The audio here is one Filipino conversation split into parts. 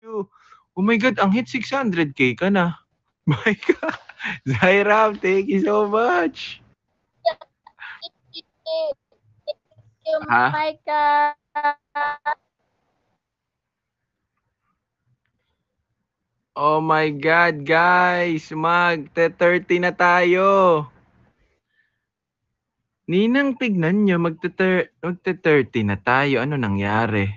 you. Oh my God, ang hit 600K ka na. My God. Zairam, thank you so much. Thank you, Ha? Micah. Oh my God, guys. Mag-30 na tayo. Ninang, tignan nyo. Magte-30 na tayo. Ano nangyari?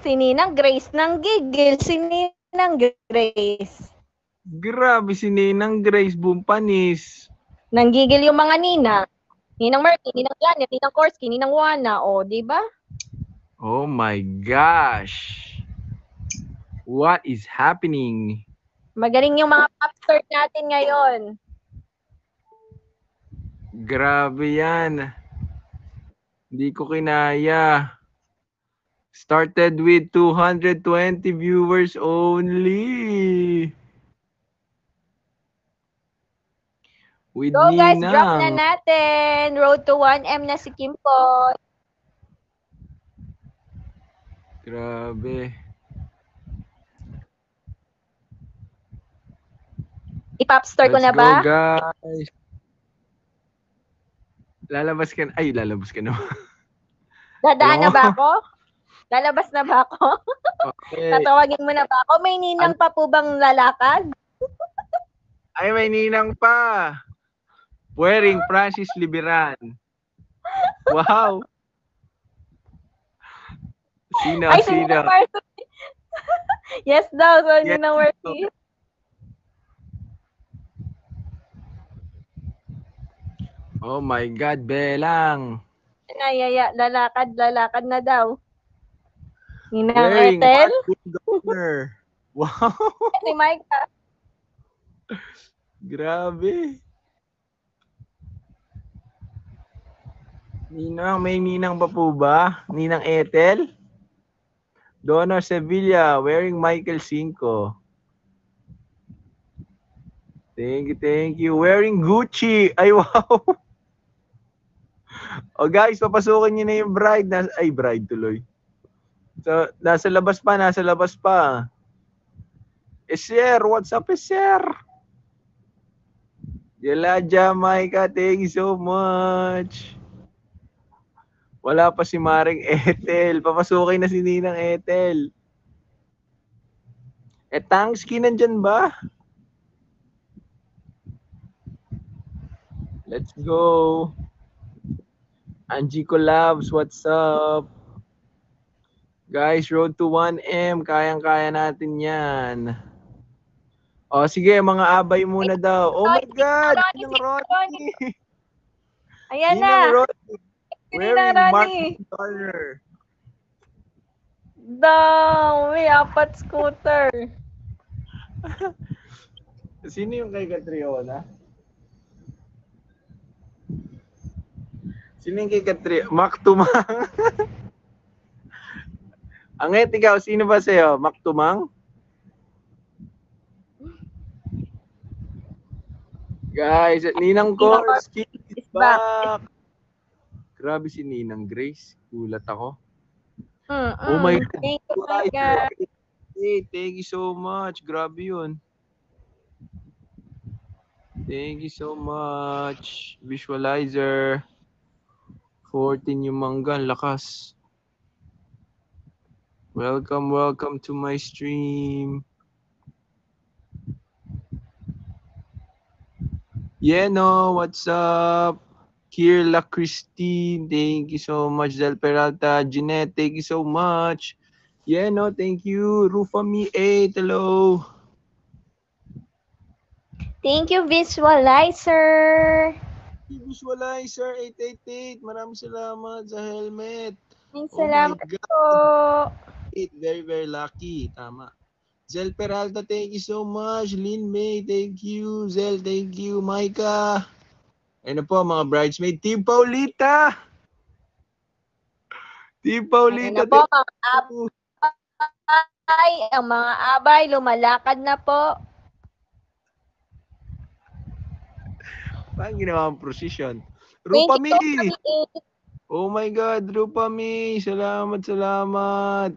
Si Ninang Grace nang gigil. Si Ninang Grace. Grabe si Ninang Grace Bumpanis. Nanggigil yung mga Ninang. Ninang Marky, Ninang Janet, Ninang Korsky, Ninang Juana. O, di ba? Oh my gosh. What is happening? Magaling yung mga popstar natin ngayon. Grabe yan. Hindi ko kinaya. Started with 220 viewers only. With Go guys, drop na Ninang. natin. Road to 1M na si Kim Poy. Grabe. I-popstar ko Let's na go, ba? guys. Lalabas ka na. Ay, lalabas ka na. Dadaan na Alam mo? ba ako? Lalabas na ba ako? Okay. Tatawagin mo na ba ako? May Ninang pa po bang lalakad? Ay, may Ninang pa. Wearing Francis Liberan. Wow. Sino? Ay, si Ninang Marcy. Yes daw, so Yes. Ninang Marcy. Oh my God, Belang. Nayaya, lalakad na daw. Ninang Wearing Ethel. Donor. Wow. Si Micah. Grabe. Ninang, may Ninang pa po ba? Ninang Ethel? Donor Sevilla, wearing Michael Cinco. Thank you. Wearing Gucci. Ay, wow. Oh guys, papasukin niyo na yung bride. Ay, bride tuloy. So, nasa labas pa. Sir, what's up, sir? Yala, Jamaica, thank you so much. Wala pa si Maring Ethel. Papasukin na si Ninang Ethel. Tangski nandyan ba? Let's go. Angie Collabs, what's up? Guys, road to 1M. Kayang-kaya natin yan. O, sige, mga abay muna daw. Oh my God! Ninang Ronnie! Ayan Ninang na. Ronnie! Wearing Martin Turner. Daw, may 4 scooter. Sino yung kay Catriona? Sino yung kay Catriona? Mac Tumang. Angit, ikaw, sino ba sa'yo? Mac Tumang? Guys, Ninang Korsky is back. Grabe si Ninang Grace. Gulat ako. Oh my God. Thank you, my God. Hey, thank you so much. Grabe yun. Thank you so much. Visualizer. 14 yung mangga. Lakas. Welcome to my stream. Yeno, what's up? Kirla Christine, thank you so much. Del Peralta, Jeanette, thank you so much. Yeno, thank you. Rufami 8, hello. Thank you, Visualizer. Visualizer 888, maraming salamat sa helmet. Salamat po. Very, very lucky. Tama. Zel Peralta, thank you so much. Lynn May, thank you. Zel, thank you. Micah. Ayun na po, mga bridesmaid. Team Paulita! Team Paulita, ayun na po, ang mga abay, lumalakad na po. Parang ginawa ang procession. Rupami! 22, Oh my God, Rupami! Salamat, salamat!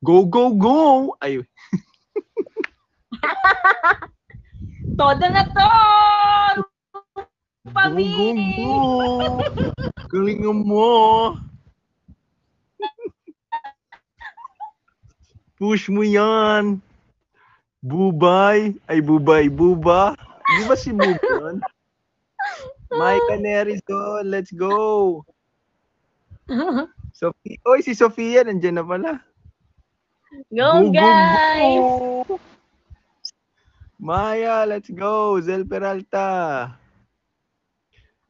Go, go, go! Ay, todo na to! go, Pami! go, go! Galingan mo! Push mo yan! Bubay! Ay, bubay, buba! Di ba si Buba yun? Micah Nerizon, let's go! Sophia, oy, si Sofia, nandiyan na pala. Go, guys! Go! Maya, let's go! Zel Peralta.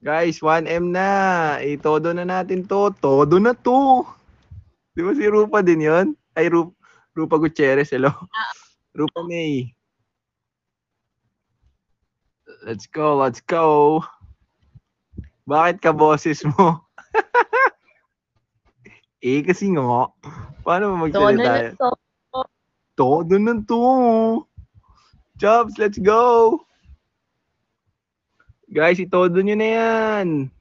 Guys, 1M na. Todo na natin to. Todo na to. Di ba si Rupa din yon? Ay, Rupa Gutierrez, hello. Rupa May. Let's go, let's go. Bakit ka boses mo? Kasi nga. Paano mo Todo magsalita? na to. Todo na to. Jobs, let's go. Guys, itodo nyo na yan.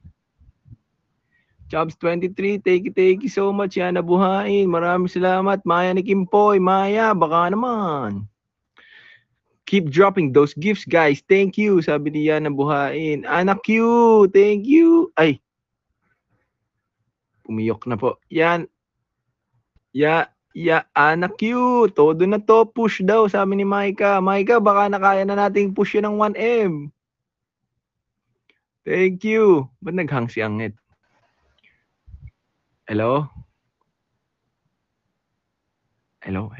Jobs 23, thank you so much. Yan, nabuhain. Maraming salamat. Maya ni Kimpoy. Maya, baka naman. Keep dropping those gifts, guys. Thank you. Sabi niya, nabuhain. Anak Q, thank you. Ay. Pumiyok na po. Yan. Anak Q. Todo na to. Push daw, sabi ni Micah. Micah, baka nakaya na nating push yun ng 1M. Thank you. Ba't naghang si Angit? Hello? Hello?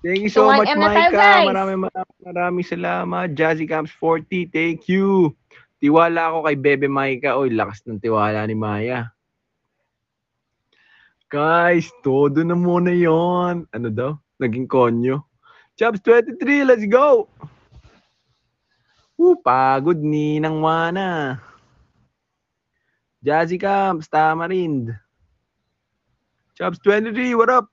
Thank you so much, Micah. Maraming salamat. Jazzy Camps 40, thank you. Tiwala ako kay Bebe Micah. Oy, lakas ng tiwala ni Maya. Guys, todo na muna yon. Ano daw? Naging konyo. Jobs 23, let's go! Pagod ni Nang Wana. Jazzy Camps, Tamarind. Jobs 23, what up?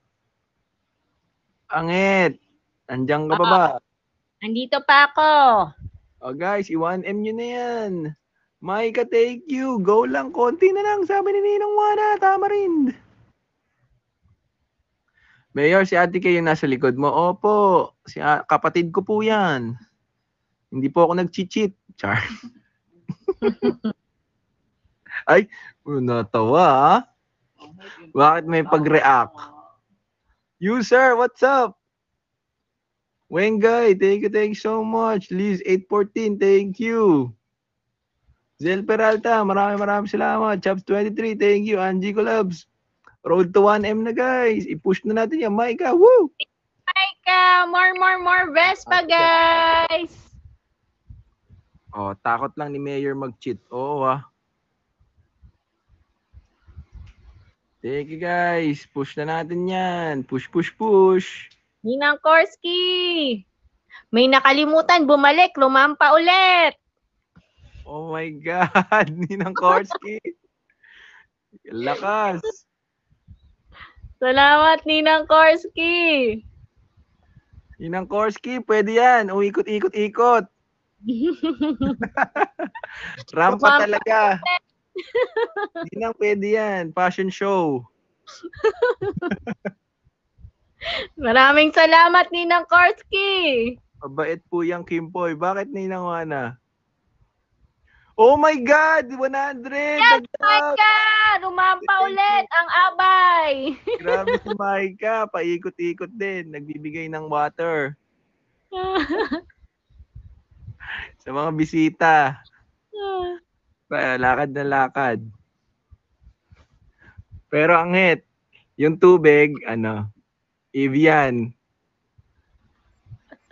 Angit, nandiyan ka pa ba? Nandito pa ako. Oh guys, i-1M nyo na yan. Micah, thank you. Go lang, konti na lang. Sabi ni Ninang Wana, Tamarind. Mayor, si ate kayo nasa likod mo. Opo, kapatid ko po yan. Hindi po ako nag-cheat. Char. Ay, natawa ha? Bakit may pag-react? User, what's up? Wengay, thank you so much. Liz 814, thank you. Zel Peralta, maraming salamat. Chops 23, thank you. Angie Collabs. Road to 1M na guys. I-push na natin yan. Micah, woo! Micah, more Vespa, guys! Oh, takot lang ni Mayor mag-cheat. Oo ah. Thank you guys. Push na natin yan. Push. Ninang Korski! May nakalimutan, bumalik, lumampa ulit! Oh my God, Ninang Korski. Lakas. Salamat, Ninang Korski! Ninang Korski, pwede yan. Ikot-ikot. Rampa talaga. Ninang, pwede yan. Fashion show. Maraming salamat, Ninang Korski! Mabait po yung Kimpoy. Bakit Ninang Wana? Oh my God! 100! Yes, Micah! Lumampa ulit ang abay! Grabe si Micah. Paikot-ikot din. Nagbibigay ng water. Sa mga bisita. Lakad na lakad. Pero Angit, yung tubig, Evian.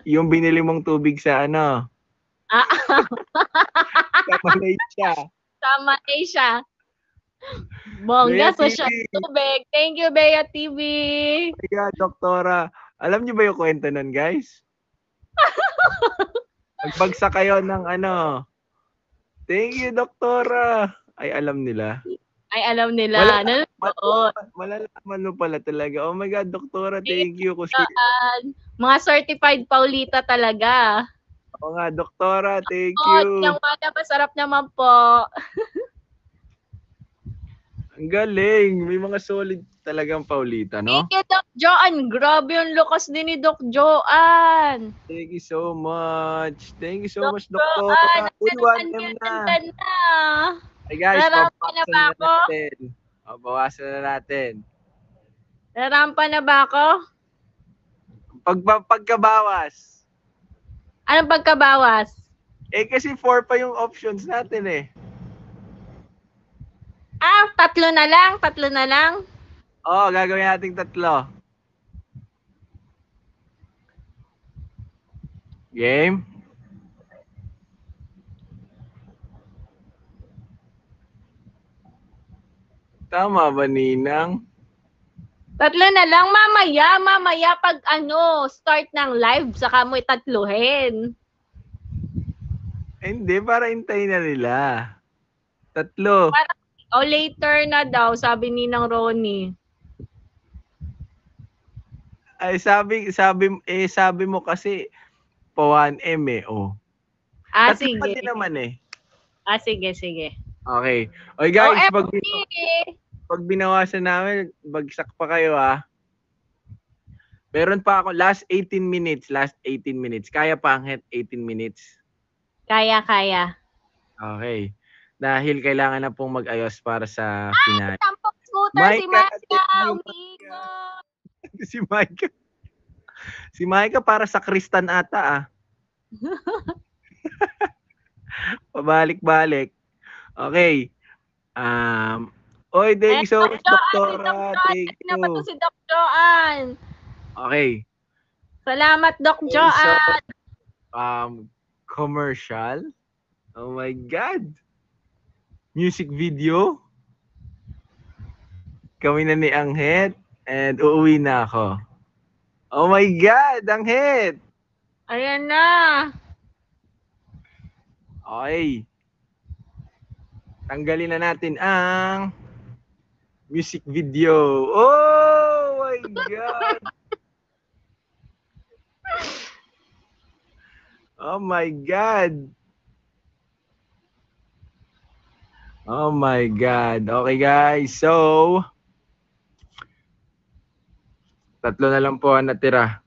Yung binili mong tubig sa sa Malaysia. Sa Malaysia. Bongga, Bea social TV. tubig. Thank you, Bea TV. Kaya, Doktora. Alam niyo ba yung kwento nun, guys? Nagbagsak kayo ng Thank you, Doktora. Ay, alam nila. Ay, alam nila. Malalaman mo pala talaga. Oh my God, Doktora, thank you. Mga certified Paulita talaga. Oo nga, doktora. Thank Oh, you. yung wala, masarap naman po. Ang galing. May mga solid talagang Paulita, no? Thank you, Doc Joan. Grabe yung lukas din ni Doc Joan. Thank you so much. Thank you so Doc much, Joan, doktora. Uy, 1M na. ang ganda. Hey guys, Narampa na babawasan ba na ako? natin. Babawasan na natin. Narampa na ba ako? Pagkabawas. Anong pagkabawas? Eh kasi 4 pa yung options natin eh. Ah, 3 na lang? 3 na lang? Oo, gagawin nating 3. Game? Tama ba, Ninang? 3 na lang. Mamaya pag start ng live, saka mo itatluhin. Hindi, para hintayin na nila. 3. Later na daw, sabi ni ng Ronnie. Ay, sabi mo kasi pa 1M eh, oh. Ah, 3 sige. pa din naman eh. Ah, sige, sige. Okay. Oy guys, OMG! pag binawasan namin, bagsak pa kayo ah. Meron pa ako last 18 minutes. Kaya pa ang 18 minutes. Kaya. Okay. Dahil kailangan na pong mag-ayos para sa final. Tampok scooter si Micah! Umigo! Si Micah. Si Micah para sa Kristan ata ah. Pabalik-balik. Okay. Oy, thank you so much, doktora. Thank you. Naman to si Doc Joan. Okay. Salamat, Doc Okay, Joan. So, commercial. Oh my God. Music video. Kami na ni Anghet and uuwi na ako. Oh my God, Anghet. Ayan na. Okay. Tanggalin na natin ang music video. Oh my God. Oh my God. Oh my God. Okay guys, so 3 na lang po ang natira.